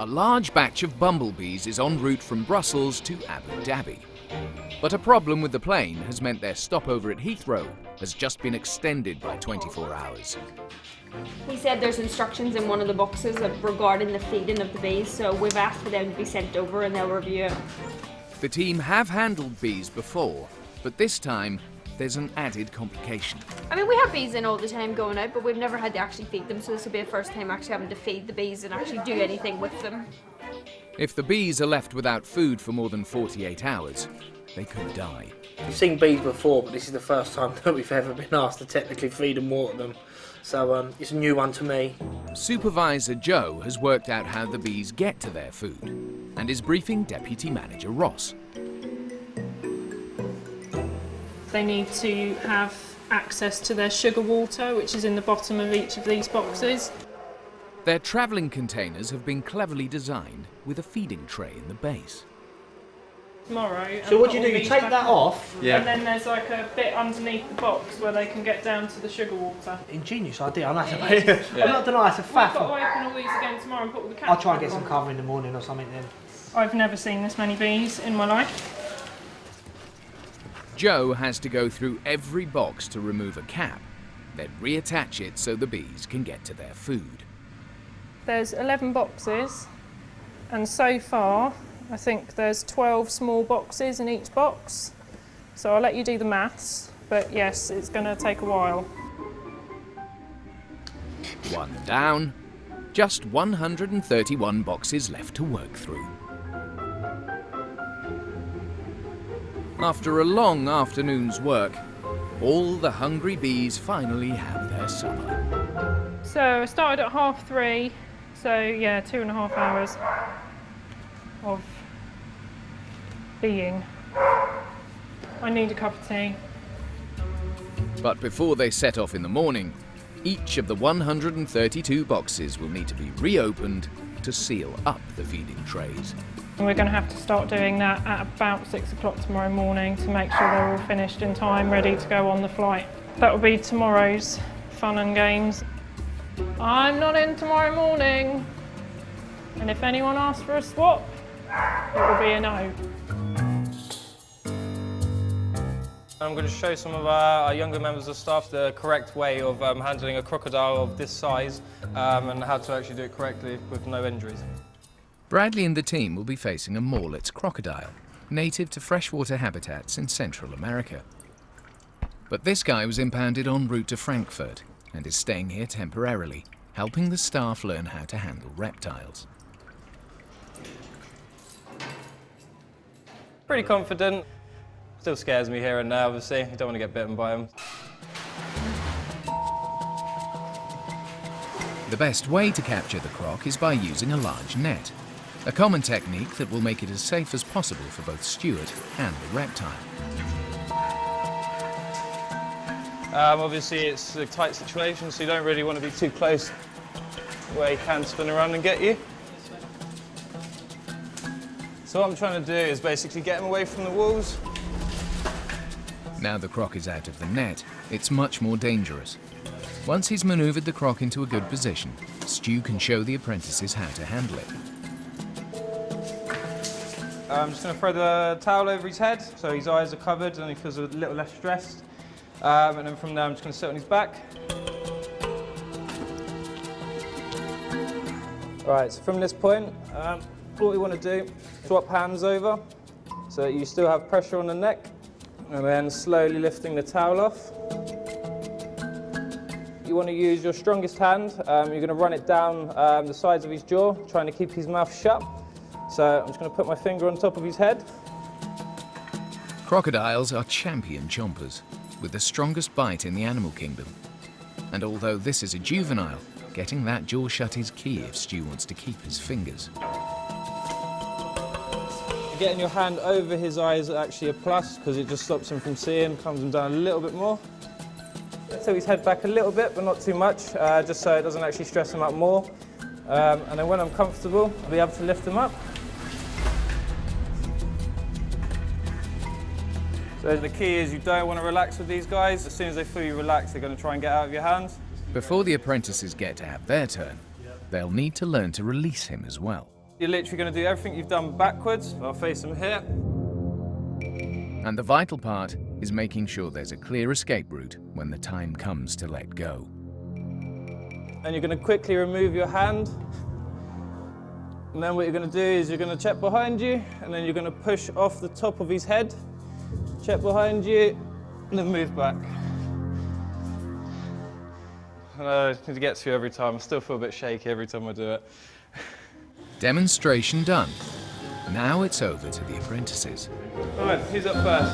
A large batch of bumblebees is en route from Brussels to Abu Dhabi. But a problem with the plane has meant their stopover at Heathrow has just been extended by 24 hours. He said there's instructions in one of the boxes regarding the feeding of the bees, so we've asked for them to be sent over and they'll review it. The team have handled bees before, but this time there's an added complication. I mean, we have bees in all the time going out, but we've never had to actually feed them, so this will be the first time actually having to feed the bees and actually do anything with them. If the bees are left without food for more than 48 hours, they could die. We've seen bees before, but this is the first time that we've ever been asked to technically feed and water them. So it's a new one to me. Supervisor Joe has worked out how the bees get to their food and is briefing Deputy Manager Ross. They need to have access to their sugar water, which is in the bottom of each of these boxes. Their travelling containers have been cleverly designed with a feeding tray in the base. Tomorrow. So what do? You take that off? Yeah. And then there's like a bit underneath the box where they can get down to the sugar water. Ingenious idea. I'm not denying it's a faff. We've got to open all these again tomorrow and put all the cats. I'll try and get some cover in the morning or something then. I've never seen this many bees in my life. Joe has to go through every box to remove a cap, then reattach it so the bees can get to their food. There's 11 boxes, and so far I think there's 12 small boxes in each box. So I'll let you do the maths, but yes, it's going to take a while. One down, just 131 boxes left to work through. After a long afternoon's work, all the hungry bees finally have their supper. So I started at 3:30, so yeah, 2.5 hours of being. I need a cup of tea. But before they set off in the morning, each of the 132 boxes will need to be reopened to seal up the feeding trays. And we're going to have to start doing that at about 6 o'clock tomorrow morning to make sure they're all finished in time, ready to go on the flight. That will be tomorrow's fun and games. I'm not in tomorrow morning, and if anyone asks for a swap, it will be a no. I'm going to show some of our younger members of staff the correct way of handling a crocodile of this size and how to actually do it correctly with no injuries. Bradley and the team will be facing a Morlet's crocodile, native to freshwater habitats in Central America. But this guy was impounded en route to Frankfurt and is staying here temporarily, helping the staff learn how to handle reptiles. Pretty confident. Still scares me here and there, obviously. You don't want to get bitten by them. The best way to capture the croc is by using a large net, a common technique that will make it as safe as possible for both Stuart and the reptile. Obviously it's a tight situation, so you don't really want to be too close where he can spin around and get you. So what I'm trying to do is basically get him away from the walls. Now the croc is out of the net, it's much more dangerous. Once he's manoeuvred the croc into a good position, Stu can show the apprentices how to handle it. I'm just going to throw the towel over his head so his eyes are covered and he feels a little less stressed. And then from there I'm just going to sit on his back. Right, so from this point, what we want to do, swap hands over so that you still have pressure on the neck, and then slowly lifting the towel off. You want to use your strongest hand. You're going to run it down the sides of his jaw, trying to keep his mouth shut. So I'm just going to put my finger on top of his head. Crocodiles are champion chompers, with the strongest bite in the animal kingdom. And although this is a juvenile, getting that jaw shut is key if Stu wants to keep his fingers. Getting your hand over his eyes is actually a plus because it just stops him from seeing, calms him down a little bit more. Tilt his head back a little bit, but not too much, just so it doesn't actually stress him out more. And then when I'm comfortable, I'll be able to lift him up. So the key is you don't want to relax with these guys. As soon as they feel you relax, they're going to try and get out of your hands. Before the apprentices get to have their turn, they'll need to learn to release him as well. You're literally going to do everything you've done backwards. I'll face them here. And the vital part is making sure there's a clear escape route when the time comes to let go. And you're going to quickly remove your hand. And then what you're going to do is you're going to check behind you, and then you're going to push off the top of his head, check behind you, and then move back. I know, it gets you every time. I still feel a bit shaky every time I do it. Demonstration done. Now it's over to the apprentices. All right, who's up first?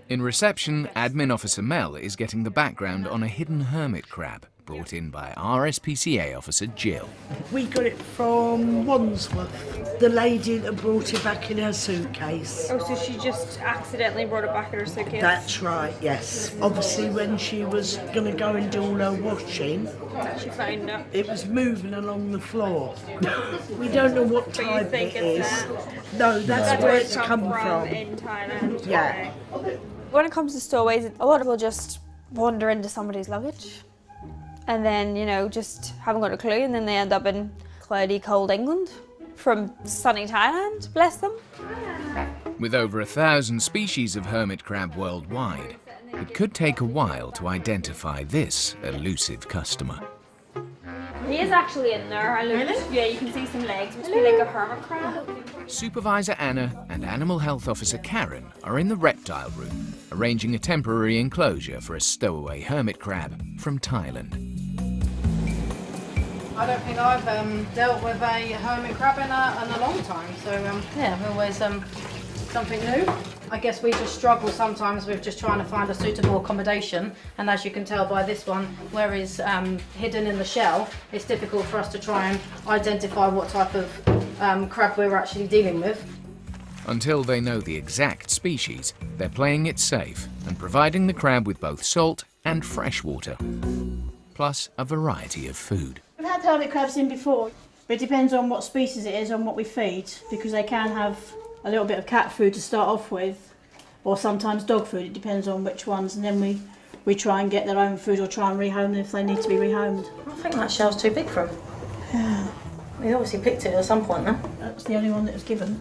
In reception, Admin Officer Mel is getting the background on a hidden hermit crab brought in by RSPCA Officer Jill. We got it from Wandsworth. The lady that brought it back in her suitcase. Oh, so she just accidentally brought it back in her suitcase? That's right, yes. Obviously, when she was going to go and do all her washing, She found it. it was moving along the floor. We don't know what But you type think it it's is. that? No, that's where it's come from. In Thailand. Yeah. Okay. When it comes to stowaways, a lot of people just wander into somebody's luggage and then, you know, just haven't got a clue, and then they end up in cloudy, cold England from sunny Thailand, bless them. With over 1,000 species of hermit crab worldwide, it could take a while to identify this elusive customer. He is actually in there. I looked. Yeah, you can see some legs. Must be like a hermit crab. Supervisor Anna and Animal Health Officer Karen are in the reptile room, arranging a temporary enclosure for a stowaway hermit crab from Thailand. I don't think I've dealt with a hermit crab in a long time, so yeah, always something new. I guess we just struggle sometimes with just trying to find a suitable accommodation, and as you can tell by this one, where he's hidden in the shell, it's difficult for us to try and identify what type of crab we're actually dealing with. Until they know the exact species, they're playing it safe and providing the crab with both salt and fresh water, plus a variety of food. We've had hermit crabs in before, but it depends on what species it is and what we feed, because they can have a little bit of cat food to start off with, or sometimes dog food. It depends on which ones, and then we try and get their own food or try and rehome them if they need to be rehomed. I think that shell's too big for him. Yeah, He obviously picked it at some point, no? that's the only one that was given,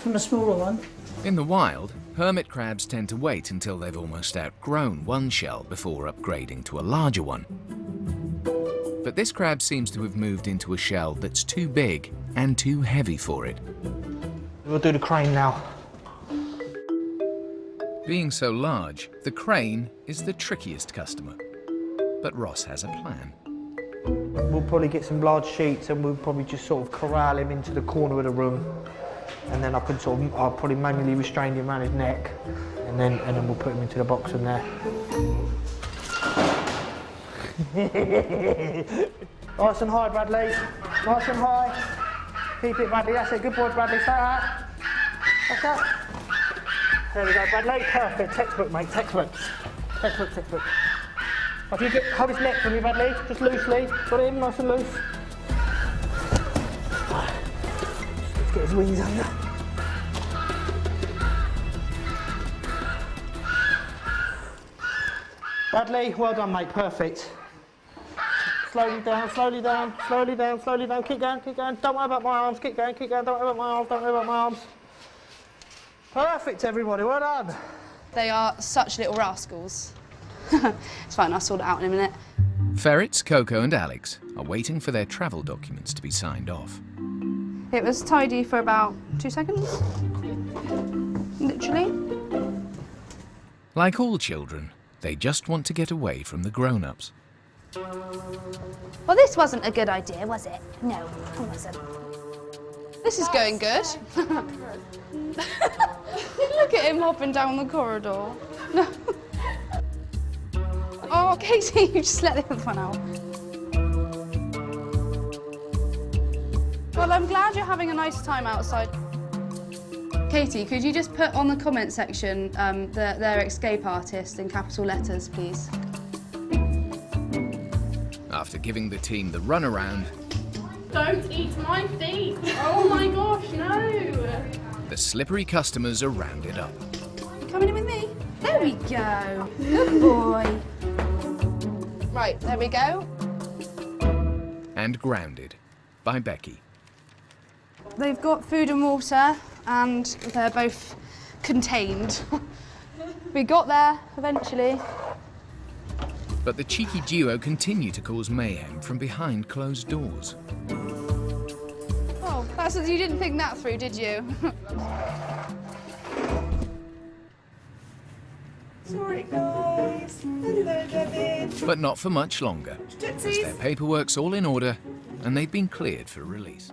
from the smaller one. In the wild, hermit crabs tend to wait until they've almost outgrown one shell before upgrading to a larger one. But this crab seems to have moved into a shell that's too big and too heavy for it. We'll do the crane now. Being so large, the crane is the trickiest customer. But Ross has a plan. We'll probably get some large sheets and we'll probably just sort of corral him into the corner of the room. And then I'll probably manually restrain him around his neck. And then we'll put him into the box in there. Nice and high, Bradley. Nice and high. Keep it, Bradley. That's it. Good boy, Bradley. Stay that. That's that. There we go, Bradley. Perfect. Textbook, mate. Textbook. Textbook, textbook. If you hold his neck for me, Bradley, just loosely. Got him nice and loose. Let's get his wings under. Bradley, well done, mate. Perfect. Slowly down, slowly down, slowly down, slowly down. Keep going, keep going. Don't worry about my arms. Keep going, keep going. Don't worry about my arms. Don't worry about my arms. Perfect, everybody. Well done. They are such little rascals. It's fine, I'll sort it out in a minute. Ferrets, Coco and Alex are waiting for their travel documents to be signed off. It was tidy for about 2 seconds. Literally. Like all children, they just want to get away from the grown-ups. Well, this wasn't a good idea, was it? No, it wasn't. This is going good. Look at him hopping down the corridor. Oh, Katie, you just let the other one out. Well, I'm glad you're having a nice time outside. Katie, could you just put on the comment section their escape artist in capital letters, please? After giving the team the runaround, Don't eat my feet! Oh my gosh, no! the slippery customers are rounded up. You coming in with me? There we go. Good boy. Right, there we go. and grounded by Becky. They've got food and water, and they're both contained. We got there eventually. But the cheeky duo continue to cause mayhem from behind closed doors. Oh, you didn't think that through, did you? Sorry, guys. Hello, David. But not for much longer, as their paperwork's all in order and they've been cleared for release.